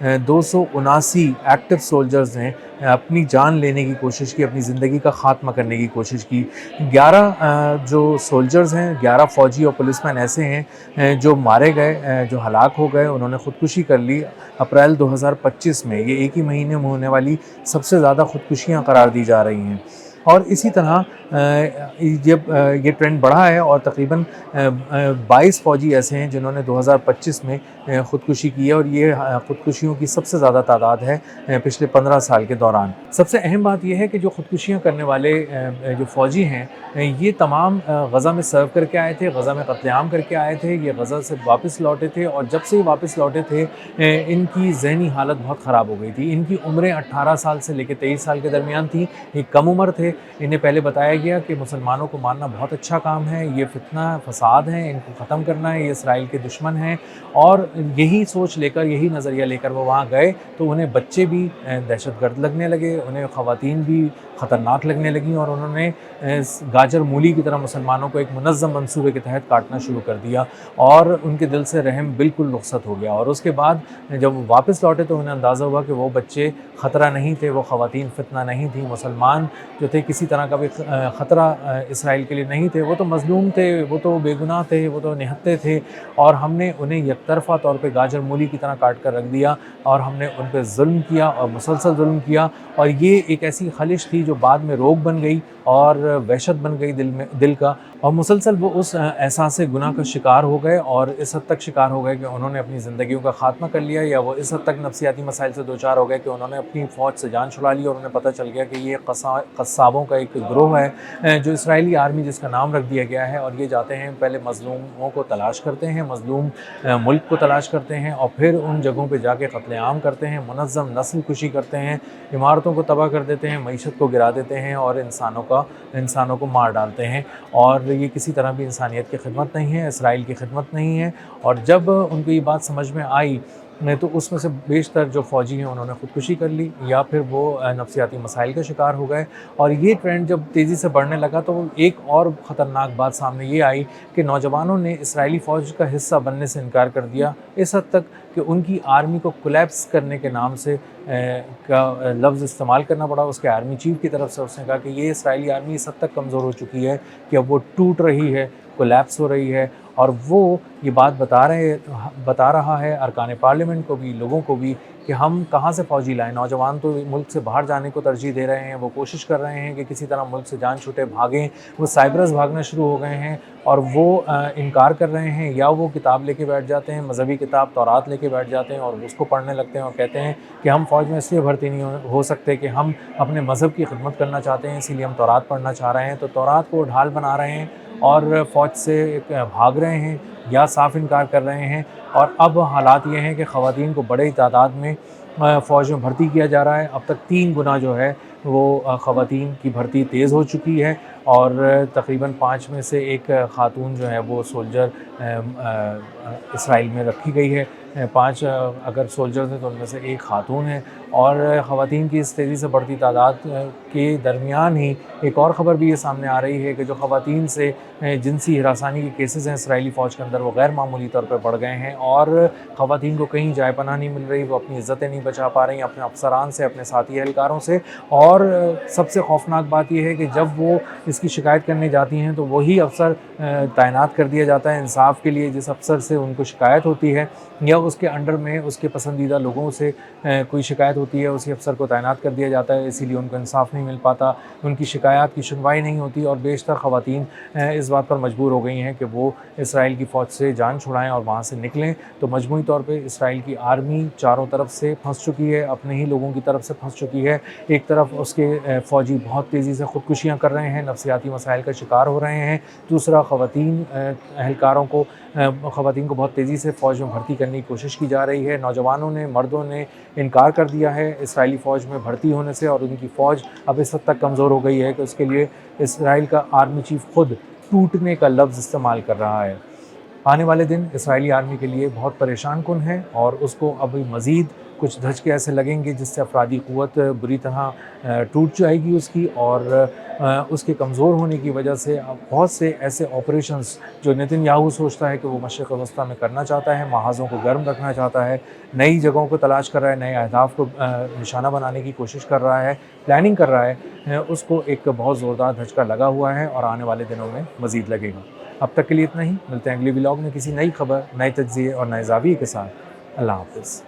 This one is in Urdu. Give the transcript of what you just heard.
279 ایکٹیو سولجرز نے اپنی جان لینے کی کوشش کی، اپنی زندگی کا خاتمہ کرنے کی کوشش کی۔ 11 جو سولجرز ہیں، 11 فوجی اور پولیس مین ایسے ہیں جو مارے گئے، جو ہلاک ہو گئے، انہوں نے خودکشی کر لی اپریل 2025 میں۔ یہ ایک ہی مہینے میں ہونے والی سب سے زیادہ خودکشیاں قرار دی جا رہی ہیں۔ اور اسی طرح جب یہ ٹرینڈ بڑھا ہے اور تقریباً 22 فوجی ایسے ہیں جنہوں نے 2025 میں خودکشی کی ہے، اور یہ خودکشیوں کی سب سے زیادہ تعداد ہے پچھلے 15 سال کے دوران۔ سب سے اہم بات یہ ہے کہ جو خودکشیاں کرنے والے جو فوجی ہیں یہ تمام غزہ میں سرو کر کے آئے تھے، غزہ میں قتل عام کر کے آئے تھے، یہ غزہ سے واپس لوٹے تھے، اور جب سے یہ واپس لوٹے تھے ان کی ذہنی حالت بہت خراب ہو گئی تھی۔ ان کی عمریں 18 سال سے لے کے 23 سال کے درمیان تھیں، یہ کم عمر تھے۔ انہیں پہلے بتایا گیا کہ مسلمانوں کو مارنا بہت اچھا کام ہے، یہ فتنہ فساد ہیں، ان کو ختم کرنا ہے، یہ اسرائیل کے دشمن ہیں، اور یہی سوچ لے کر، یہی نظریہ لے کر وہ وہاں گئے تو انہیں بچے بھی دہشت گرد لگنے لگے، انہیں خواتین بھی خطرناک لگنے لگیں، اور انہوں نے گاجر مولی کی طرح مسلمانوں کو ایک منظم منصوبے کے تحت کاٹنا شروع کر دیا، اور ان کے دل سے رحم بالکل رخصت ہو گیا۔ اور اس کے بعد جب وہ واپس لوٹے تو انہیں اندازہ ہوا کہ وہ بچے خطرہ نہیں تھے، وہ خواتین فتنہ نہیں تھیں، مسلمان جو تھے کسی طرح کا بھی خطرہ اسرائیل کے لیے نہیں تھے، وہ تو مظلوم تھے، وہ تو بے گناہ تھے، وہ تو نہتے تھے، اور ہم نے انہیں یک طرفہ طور پہ گاجر مولی کی طرح کاٹ کر رکھ دیا، اور ہم نے ان پہ ظلم کیا اور مسلسل ظلم کیا۔ اور یہ ایک ایسی خلش تھی جو بعد میں روگ بن گئی اور وحشت بن گئی دل کا، اور مسلسل وہ اس احساس گناہ کا شکار ہو گئے، اور اس حد تک شکار ہو گئے کہ انہوں نے اپنی زندگیوں کا خاتمہ کر لیا، یا وہ اس حد تک نفسیاتی مسائل سے دوچار ہو گئے کہ انہوں نے اپنی فوج سے جان چھڑا لی، اور انہیں پتہ چل گیا کہ یہ قصابوں کا ایک گروہ ہے جو اسرائیلی آرمی جس کا نام رکھ دیا گیا ہے، اور یہ جاتے ہیں پہلے مظلوموں کو تلاش کرتے ہیں، مظلوم ملک کو تلاش کرتے ہیں، اور پھر ان جگہوں پہ جا کے قتل عام کرتے ہیں، منظم نسل کشی کرتے ہیں، عمارتوں کو تباہ کر دیتے ہیں، معیشت کو گرا دیتے ہیں، اور انسانوں کو مار ڈالتے ہیں، اور یہ کسی طرح بھی انسانیت کی خدمت نہیں ہے، اسرائیل کی خدمت نہیں ہے۔ اور جب ان کو یہ بات سمجھ میں آئی تو اس میں سے بیشتر جو فوجی ہیں انہوں نے خودکشی کر لی، یا پھر وہ نفسیاتی مسائل کا شکار ہو گئے۔ اور یہ ٹرینڈ جب تیزی سے بڑھنے لگا تو ایک اور خطرناک بات سامنے یہ آئی کہ نوجوانوں نے اسرائیلی فوج کا حصہ بننے سے انکار کر دیا، اس حد تک کہ ان کی آرمی کو کولیپس کرنے کے نام سے کا لفظ استعمال کرنا پڑا اس کے آرمی چیف کی طرف سے۔ اس نے کہا کہ یہ اسرائیلی آرمی اس حد تک کمزور ہو چکی ہے کہ اب وہ ٹوٹ رہی ہے، کولیپس ہو رہی ہے، اور وہ یہ بات بتا رہا ہے ارکان پارلیمنٹ کو بھی، لوگوں کو بھی، کہ ہم کہاں سے فوجی لائیں۔ نوجوان تو ملک سے باہر جانے کو ترجیح دے رہے ہیں، وہ کوشش کر رہے ہیں کہ کسی طرح ملک سے جان چھوٹے، بھاگیں، وہ سائبرس بھاگنا شروع ہو گئے ہیں، اور وہ انکار کر رہے ہیں، یا وہ کتاب لے کے بیٹھ جاتے ہیں، مذہبی کتاب تورات لے کے بیٹھ جاتے ہیں اور اس کو پڑھنے لگتے ہیں، اور کہتے ہیں کہ ہم فوج میں اس لیے بھرتی نہیں ہو سکتے کہ ہم اپنے مذہب کی خدمت کرنا چاہتے ہیں، اسی لیے ہم تورات پڑھنا چاہ رہے ہیں۔ تو تورات کو ڈھال بنا رہے ہیں اور فوج سے بھاگ رہے ہیں یا صاف انکار کر رہے ہیں۔ اور اب حالات یہ ہیں کہ خواتین کو بڑی تعداد میں فوج میں بھرتی کیا جا رہا ہے۔ اب تک 3 گنا جو ہے وہ خواتین کی بھرتی تیز ہو چکی ہے، اور تقریباً 5 میں سے 1 خاتون جو ہے وہ سولجر اسرائیل میں رکھی گئی ہے۔ 5 اگر سولجرز ہیں تو ان میں سے 1 خاتون ہے، اور خواتین کی اس تیزی سے بڑھتی تعداد کے درمیان ہی ایک اور خبر بھی یہ سامنے آ رہی ہے کہ جو خواتین سے جنسی ہراسانی کے کیسز ہیں اسرائیلی فوج کے اندر وہ غیر معمولی طور پر بڑھ گئے ہیں، اور خواتین کو کہیں جائے پناہ نہیں مل رہی، وہ اپنی عزتیں نہیں بچا پا رہی اپنے افسران سے، اپنے ساتھی اہلکاروں سے۔ اور سب سے خوفناک بات یہ ہے کہ جب وہ اس کی شکایت کرنے جاتی ہیں تو وہی افسر تعینات کر دیا جاتا ہے انصاف کے لیے، جس افسر سے ان کو شکایت ہوتی ہے یا اس کے انڈر میں اس کے پسندیدہ لوگوں سے کوئی شکایت ہوتی ہے، اسی افسر کو تعینات کر دیا جاتا ہے، اسی لیے ان کو انصاف نہیں مل پاتا، ان کی شکایات کی سنوائی نہیں ہوتی، اور بیشتر خواتین اس بات پر مجبور ہو گئی ہیں کہ وہ اسرائیل کی فوج سے جان چھڑائیں اور وہاں سے نکلیں۔ تو مجموعی طور پہ اسرائیل کی آرمی چاروں طرف سے پھنس چکی ہے، اپنے ہی لوگوں کی طرف سے پھنس چکی ہے۔ ایک طرف اس کے فوجی بہت تیزی سے خودکشیاں کر رہے ہیں، نفسیاتی مسائل کا شکار ہو رہے ہیں، دوسرا خواتین کو بہت تیزی سے فوج میں بھرتی کرنے کی کوشش کی جا رہی ہے۔ نوجوانوں نے، مردوں نے انکار کر دیا ہے اسرائیلی فوج میں بھرتی ہونے سے، اور ان کی فوج اب اس حد تک کمزور ہو گئی ہے کہ اس کے لیے اسرائیل کا آرمی چیف خود ٹوٹنے کا لفظ استعمال کر رہا ہے۔ آنے والے دن اسرائیلی آرمی کے لیے بہت پریشان کن ہیں، اور اس کو ابھی مزید کچھ دھچکے ایسے لگیں گے جس سے افرادی قوت بری طرح ٹوٹ جائے گی اس کی، اور اس کے کمزور ہونے کی وجہ سے بہت سے ایسے آپریشنز جو نتن یاہو سوچتا ہے کہ وہ مشرق وسطیٰ میں کرنا چاہتا ہے، محاذوں کو گرم رکھنا چاہتا ہے، نئی جگہوں کو تلاش کر رہا ہے، نئے اہداف کو نشانہ بنانے کی کوشش کر رہا ہے، پلاننگ کر رہا ہے، اس کو ایک بہت زوردار دھچکا لگا ہوا ہے اور آنے والے دنوں میں مزید لگے گا۔ اب تک کے لیے اتنا ہی، ملتے ہیں اگلی ولاگ میں کسی نئی خبر، نئے تجزیے اور نئے زاویے کے ساتھ۔ اللہ حافظ۔